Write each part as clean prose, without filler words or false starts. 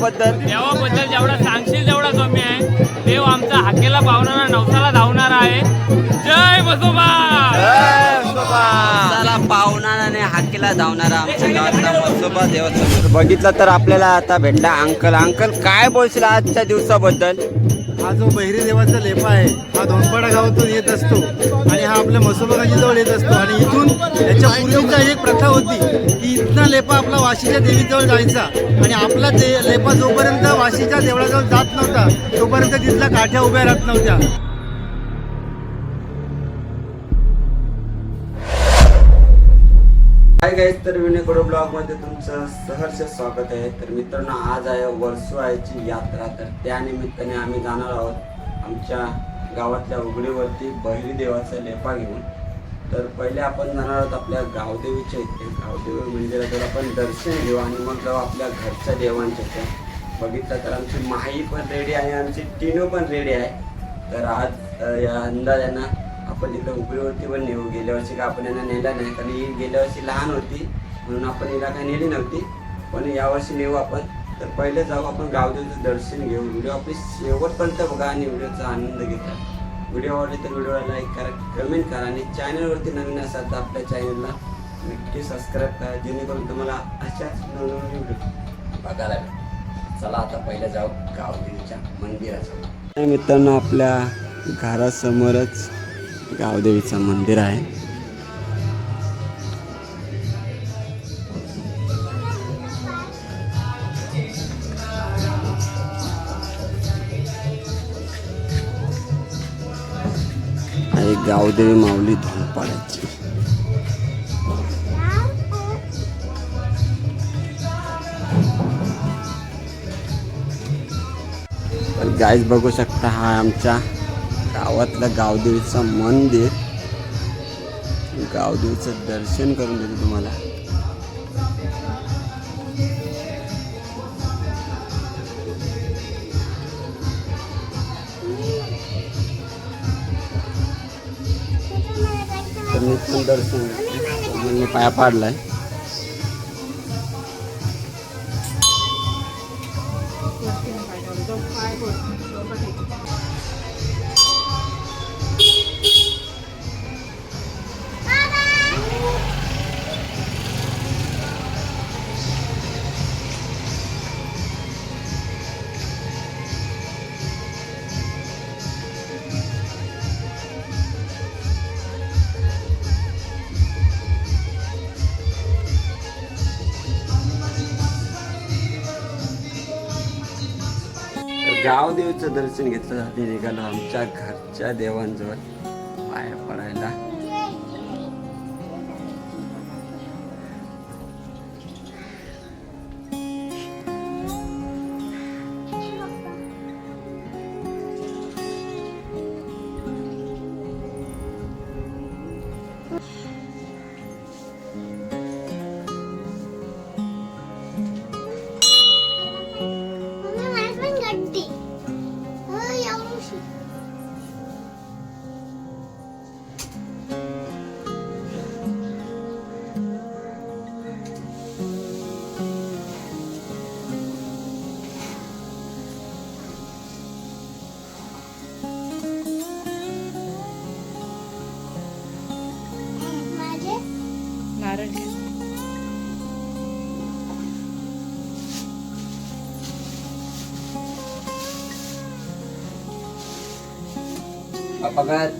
देवाबद्दल? देवाबद्दल जेवढा सांगशील तेवढा कमी आहे. देव आमचा हाकेला पावणारा नवसाला धावणारा आहे. जय म्हसोबा. चला पावणारा आणि हाकेला धावणारा आमच्या गावातला म्हसोबा देवाचा बघितलं तर आपल्याला आता भेटला अंकल काय बोलशील आजच्या दिवसाबद्दल? हा जो बहिरी देवाचा लेपा आहे हा धोंडपाडा गावातून येत असतो आणि हा आपल्या म्हसोबाची जवळ येत असतो. आणि इथून याच्या पूर्वीचा एक प्रथा होती की इथनं लेपा आपला वाशीच्या देवीजवळ जायचा आणि आपला लेपा जोपर्यंत वाशीच्या देवळाजवळ जात नव्हता तोपर्यंत तिथल्या काठ्या उभ्या राहत नव्हत्या. हाय गाईज, तर विनयगड ब्लॉगमध्ये तुमचं सहर्ष स्वागत आहे. तर मित्रांनो, आज आहे वर्सोवायची यात्रा. तर त्यानिमित्ताने आम्ही जाणार आहोत आमच्या गावातल्या उघडीवरती बहिरी देवाचा लेपा घेऊन. तर पहिले आपण जाणार आहोत आपल्या गावदेवीच्या इथे. गावदेवी मंदिरात आपण दर्शन घेऊ आणि मग जाऊ आपल्या घरच्या देवांच्या इथे. बघितलं तर आमची माही पण रेडी आहे, आमची टिनू पण रेडी आहे. तर आज या अंदाजानं आपण इथं उघडीवरती पण नेऊ. गेल्या वर्षी का आपण यांना नेला नाही, कारण ही गेल्या वर्षी लहान होती म्हणून आपण हिला काही नेली नव्हती, पण यावर्षी नेऊ आपण. तर पहिले जाऊ आपण गावदेवीचं दर्शन घेऊ. व्हिडिओ आपली शेवटपर्यंत बघा आणि व्हिडिओचा आनंद घेता. व्हिडिओ आवडले तर व्हिडिओला लाईक करा, कमेंट करा आणि चॅनलवरती नवीन असाल तर आपल्या चॅनलला नक्की सबस्क्राईब करा, जेणेकरून तुम्हाला अशाच नवनवीन व्हिडिओ बघायला भेटेल. चला आता पहिले जाऊ गावदेवीच्या मंदिराचं. मित्रांनो, आपल्या घरासमोरच गावदेवीचं मंदिर आहे. आणि गावदेवी माऊली धोंडपाड्याची. तर गाईज बघू शकता, हा आमच्या गावातलं गावदेवीचं मंदिर. गावदेवीचं दर्शन करून देतो तुम्हाला. तर मी पण दर्शन म्हणजे पाया पाडलाय. गावदेवीचं दर्शन घेतलं जाते. निघालो आमच्या घरच्या देवांजवळ पाया पडायला. अपघात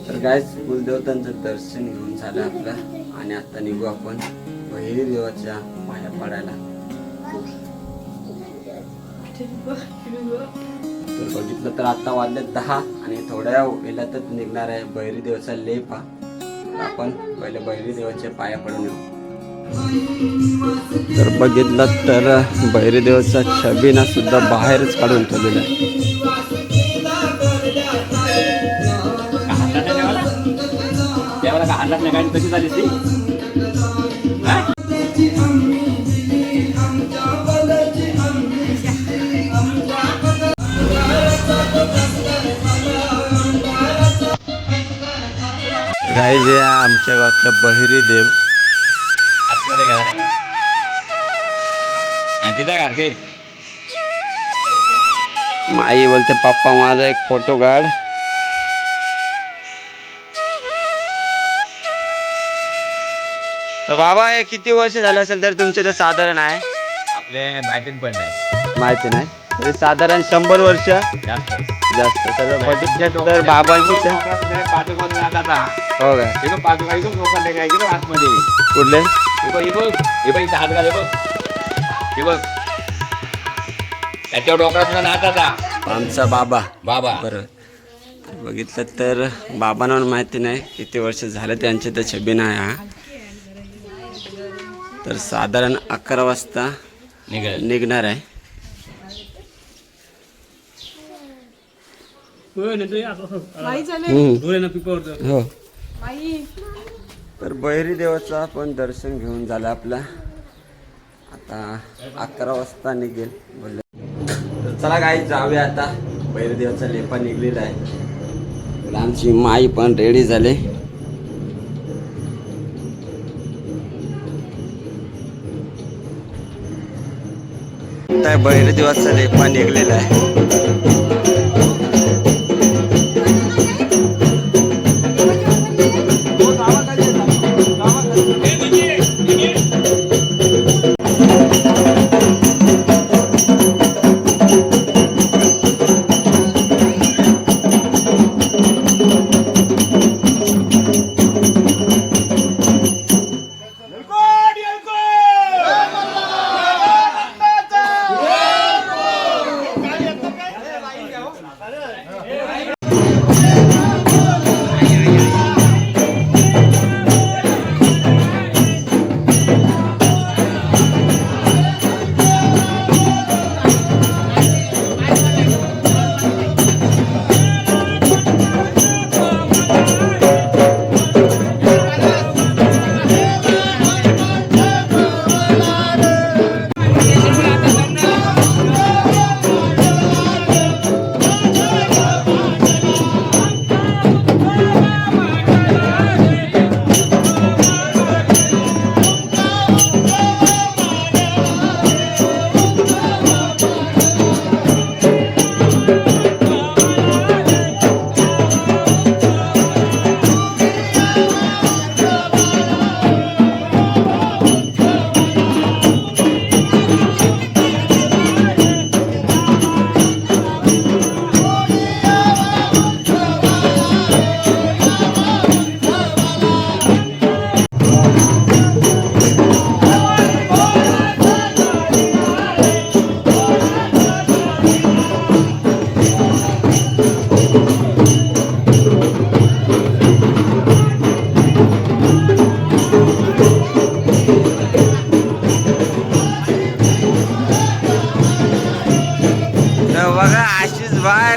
तर गाईस, कुलदेवतांचं दर्शन घेऊन झालं आपलं आणि आता निघू आपण बहिरी देवाच्या पाया पडायला. तर बघितलं तर आता वाजले 10 आणि थोड्या वेळातच निघणार आहे बहिरी देवाचा लेपा. आपण पहिले बहिरी देवाचे पाया पडून येऊ. तर बघितलं तर बहिरी देवाचा छबिना सुद्धा बाहेरच काढून ठेवलेला आहे. देवाला का हातात नाही गाडी कशी झाली ती गाई जे आमच्या गावातलं बहिरी देव तिथं का माई बोलते पप्पा माझा एक फोटो काढ. तर बाबा हे किती वर्ष झालं असेल तर तुमचे तर साधारण आहे आपले माहिती पण नाही माहिती नाही तरी साधारण 100 वर्ष जास्त जास्त तर बघितलं तर बाबांची हो काय कुठले त्याच्या डोकरा नाचाचा आमचा बाबा बाबा बरोबर. बघितलं तर बाबांना माहिती नाही किती वर्ष झालं त्यांचे तर छबिना आहे हा. तर साधारण 11 वाजता निघणार आहे. हो तर बहिरी देवाचं आपण दर्शन घेऊन झालं आपलं. आता 11 वाजता निघेल बोलले. तर चला काही जाऊया आता. बहिरी देवाचा लेपा निघलेला आहे. आमची माई पण रेडी झाले. बहिरी देवाचा लेपा निघलेला आहे.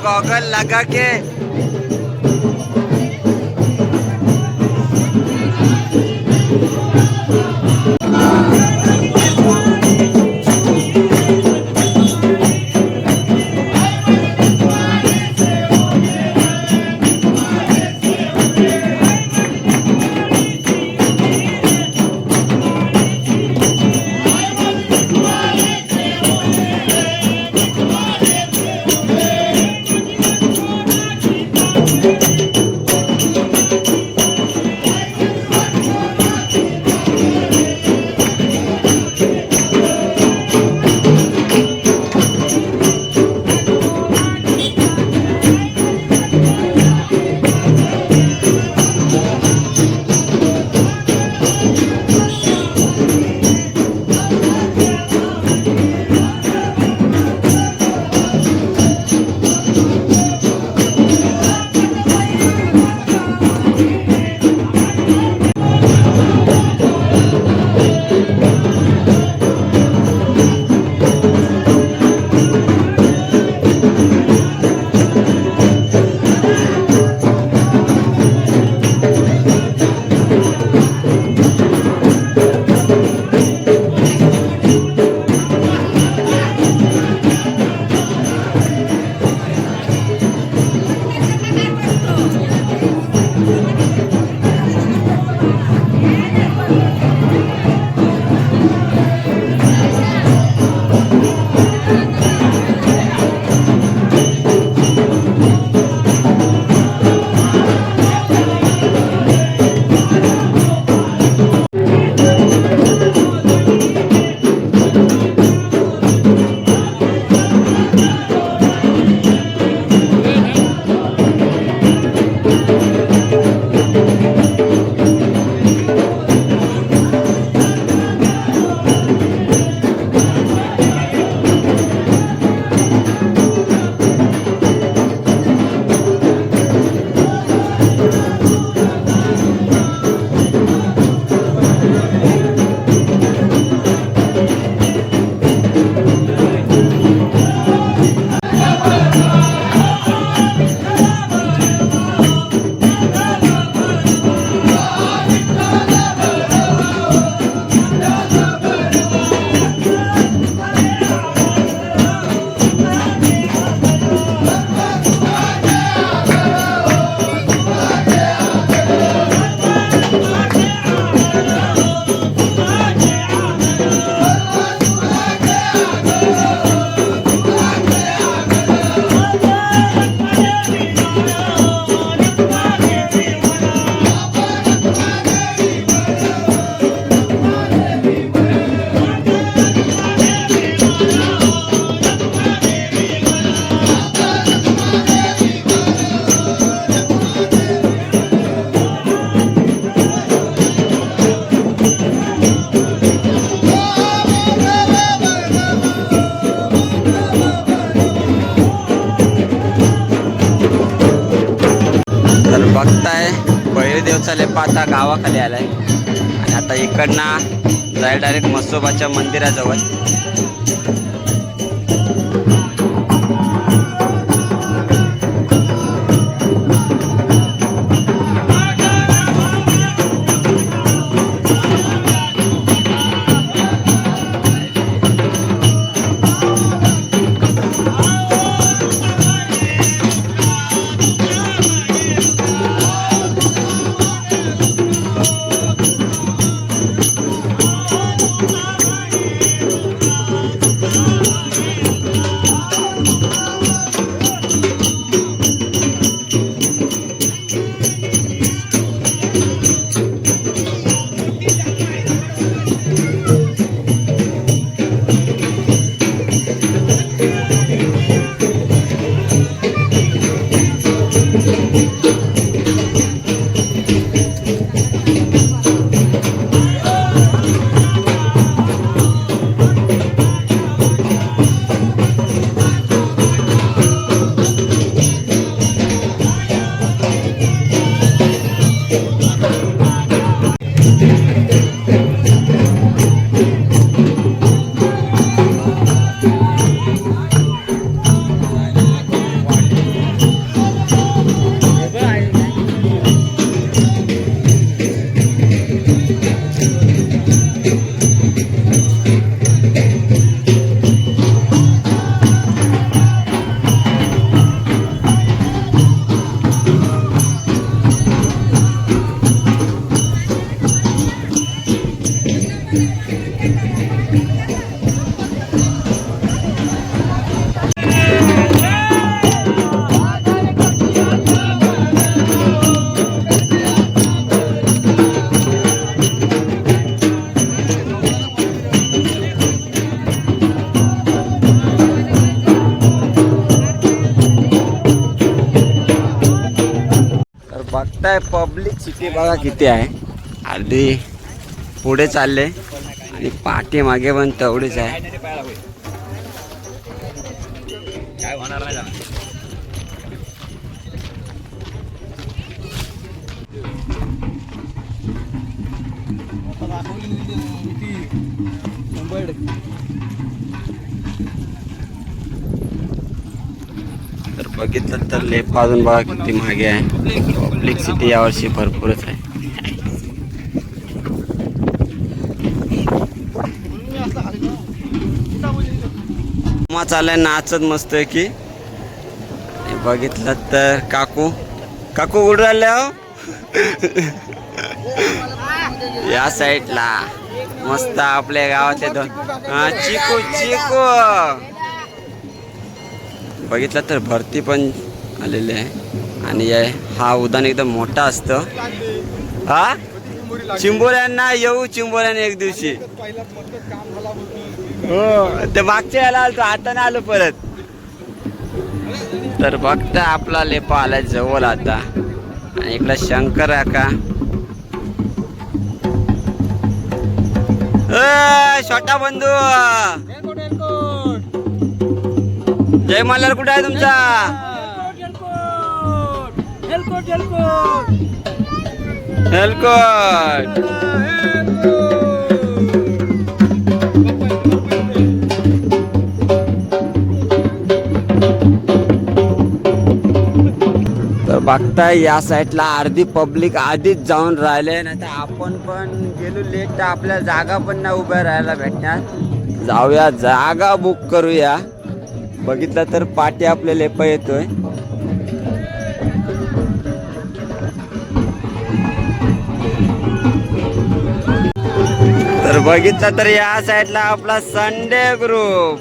गॉगल लगा के देवचा लेपा आता गावाखाली आलाय आणि आता इकडनं जाईल डायरेक्ट म्हसोबाच्या मंदिराजवळ. बघताय पब्लिक सिटी बघा किती आहे. अर्धी पुढे चालले आणि पाठी मागे पण तेवढीच आहे. तर बघितलं तर लेपा अजून बघा किती मागे आहे. पब्लिक सिटी यावर्षी भरपूरच आहे. चाललाय नाचत मस्त आहे की. बघितलं तर काकू कुठं राहिले हो. या साईडला मस्त आपल्या गावातले दोन चिकू बघितलं तर भरती पण आलेली आहे. आणि हा उद्यान एकदम मोठा असतं. हा चिंबोऱ्यांना येऊ चिंबोऱ्याने एक दिवशी. हो ते मागच्या यायला आलो आता आलो परत. तर बघता आपला लेपा आलाय जवळ आता. आणि इकडला शंकर का छोटा बंधू जय मल्हार कुठे आहे तुमचा. हेलकोट तर बघताय या साईडला अर्धी पब्लिक आधीच जाऊन राहिले. नाही तर आपण पण गेलो लेट तर आपल्या जागा पण नाही उभ्या राहायला भेटणार. जाऊया जागा बुक करूया. बघितलं तर पाठी आपल्या लेपा येतोय. तर बघितलं तर या साईडला आपला संडे ग्रुप.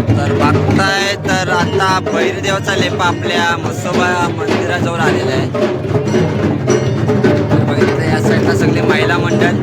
तर बघताय तर आता भैरदेवाचा लेपा आपल्या म्हसोबा मंदिराजवळ आलेला आहे. बघितलं या साईडला सगळे महिला मंडळ.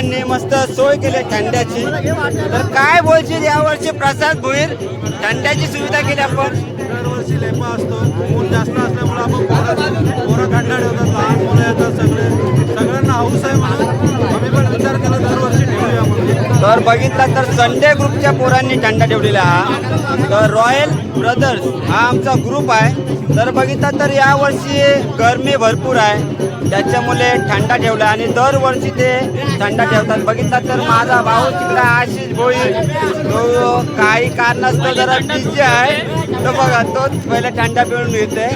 यांनी मस्त सोय केली थंड्याची. तर काय बोलशील यावर्षी प्रसाद भोईर थंड्याची सुविधा केली आपण? दरवर्षी लेपा असतो, ऊन जास्त असल्यामुळे आपण पोरं थंड ठेवतात, लहान मुलं येतात, सगळ्यांना हाऊस आहे म्हणून आम्ही पण विचार केला दरवर्षी ठेवूया म्हणून. तर बघितलं तर संडे ग्रुपच्या पोरांनी थंडा ठेवलेला हा. तर रॉयल ब्रदर्स हा आमचा ग्रुप आहे. तर बघितलं तर यावर्षी गरमी भरपूर आहे, त्याच्यामुळे थंडा ठेवला आणि दरवर्षी ते थंडा ठेवतात. बघितलं तर माझा भाऊ तिकडे आशिष भोईर तो काही कारणास्तव जरा बिझी आहे, तर बघा तोच पहिले थंडा पिऊन घेतोय.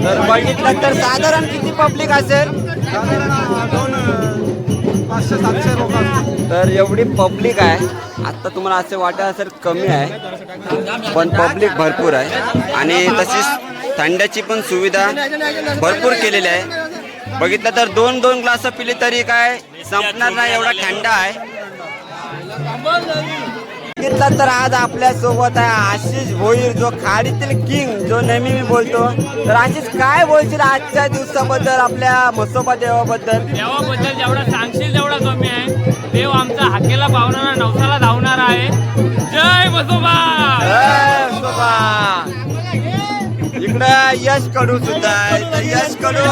तर बघितलं तर साधारण किती पब्लिक असेल? 500-700 लोक असतात. तर एवढी पब्लिक आहे. आता तुम्हाला असं वाटत असेल कमी आहे, पण पब्लिक भरपूर आहे आणि तशीच थंड्याची पण सुविधा भरपूर केलेली आहे. बघितलं तर 2-2 ग्लास पिली तरी काय संपणार नाही, एवढा थंड आहे. बघितलं तर आज आपल्या सोबत आहे आशिष भोईर, जो खाडीतील किंग, जो नेहमी मी बोलतो. तर आशिष काय बोलशील आजच्या दिवसाबद्दल, आपल्या म्हसोबा देवाबद्दल? देवाबद्दल जेवढा सांगशील तेवढा कमी आहे. देव आमचा हाकेला पावणारा नवसाला धावणारा आहे. जय म्हसोबा. जय म्हसोबा. इकडं यश कडू सुद्धा आहे. तर यश कडू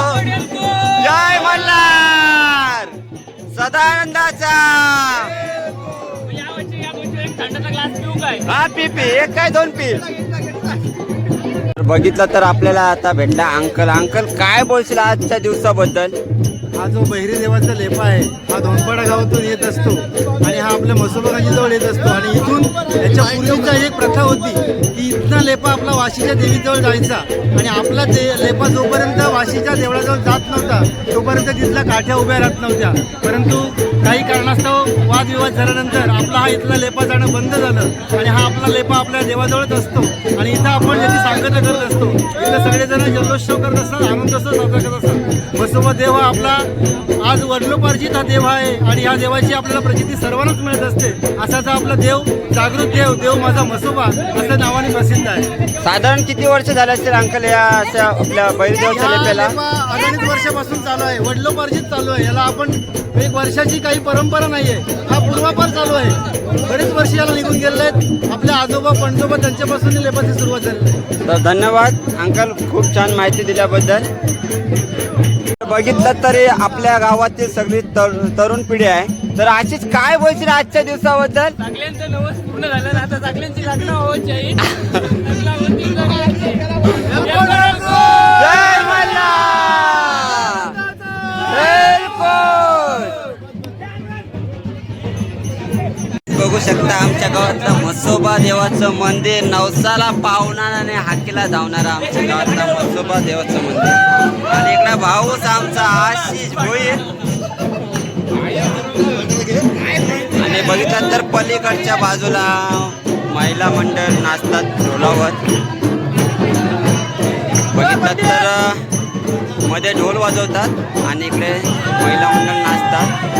जय मल्हार, सदानंदाचा. या गोष्टीवर एक थंडाचा ग्लास पिऊ काय? हा पी एक काय 2 पी. बघितलं तर आपल्याला आता भेटला अंकल. अंकल काय बोलशील आजच्या दिवसाबद्दल? हा जो बहिरी देवाचा लेपा आहे हा धोंडपाडा गावातून येत असतो आणि हा आपल्या म्हसोबा जवळ येत असतो. आणि इथून याच्या पूर्वीचा एक प्रथा होती की इथनं लेपा आपला वाशीच्या देवीजवळ जायचा आणि आपला लेपा जोपर्यंत वाशीच्या देवळाजवळ जात नव्हता तोपर्यंत तिथल्या काठ्या उभ्या राहत नव्हत्या. परंतु काही कारणास्तव वादविवाद झाल्यानंतर आपला हा इथला लेपा जाणं बंद झालं आणि हा आपला लेपा आपल्या देवाजवळच असतो आणि इथं आपण त्याची सांगता करत असतो. इथं सगळेजण जल्लोत्सव करत असतात, आनंदोत्सव साजरा करत असतात. म्हसोबा देव हा आपला आज वडिलोपार्जित हा देव आहे आणि ह्या देवाची आपल्याला प्रचिती सर्वांनाच मिळत असते. असाच आपला देव जागृत देव, देव माझा म्हसोबा असं नावाने प्रसिद्ध आहे. साधारण किती वर्ष झाले असतील अंकल या अशा आपल्या बैलदेवाच्या लेप्याला? अडीच वर्षापासून चालू आहे, वडिलोपार्जित चालू आहे. याला आपण एक वर्षाची काही परंपरा नाहीये, हा पूर्वापार चालू आहे. बरेच वर्ष याला निघून गेले आहेत. आपल्या आजोबा पणजोबा त्यांच्यापासून लेपाची सुरुवात झाली आहे. तर धन्यवाद अंकल, खूप छान माहिती दिल्याबद्दल. बघितलं तरी आपल्या गावातील सगळी तरुण पिढी आहे. तर आशिष काय बोलशील आजच्या दिवसाबद्दल? चाकल्यांचं नवस पूर्ण झालं ना, आता चाकल्यांची लग्न व्हायची आहे. जय मल्हार. बघू शकता आमच्या गावातलं म्हसोबा देवाचं मंदिर, नवसाला पावणारा आणि हाकेला धावणारा आमच्या गावातला म्हसोबा देवाचं मंदिर. आणि इकडे भाऊच आमचा आशिष भोईर. आणि बघितलं तर पलीकडच्या बाजूला महिला मंडळ नाचतात ढोलावर. बघितलं तर मध्ये ढोल वाजवतात आणि इकडे महिला मंडळ नाचतात.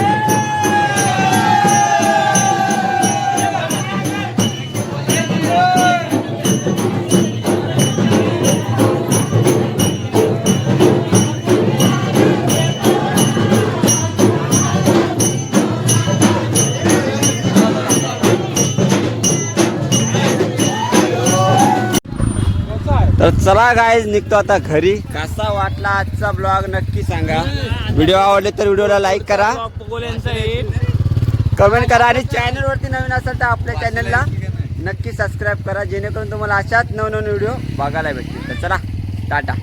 तर चला गाईज निघतो आता घरी. कसा वाटला आजचा ब्लॉग नक्की सांगा. व्हिडिओ आवडले तर व्हिडिओला लाईक करा, कमेंट करा आणि चॅनलवरती नवीन असेल तर आपल्या चॅनलला नक्की सबस्क्राईब करा, जेणेकरून तुम्हाला अशाच नवनवीन व्हिडिओ बघायला भेटतील. तर चला टाटा.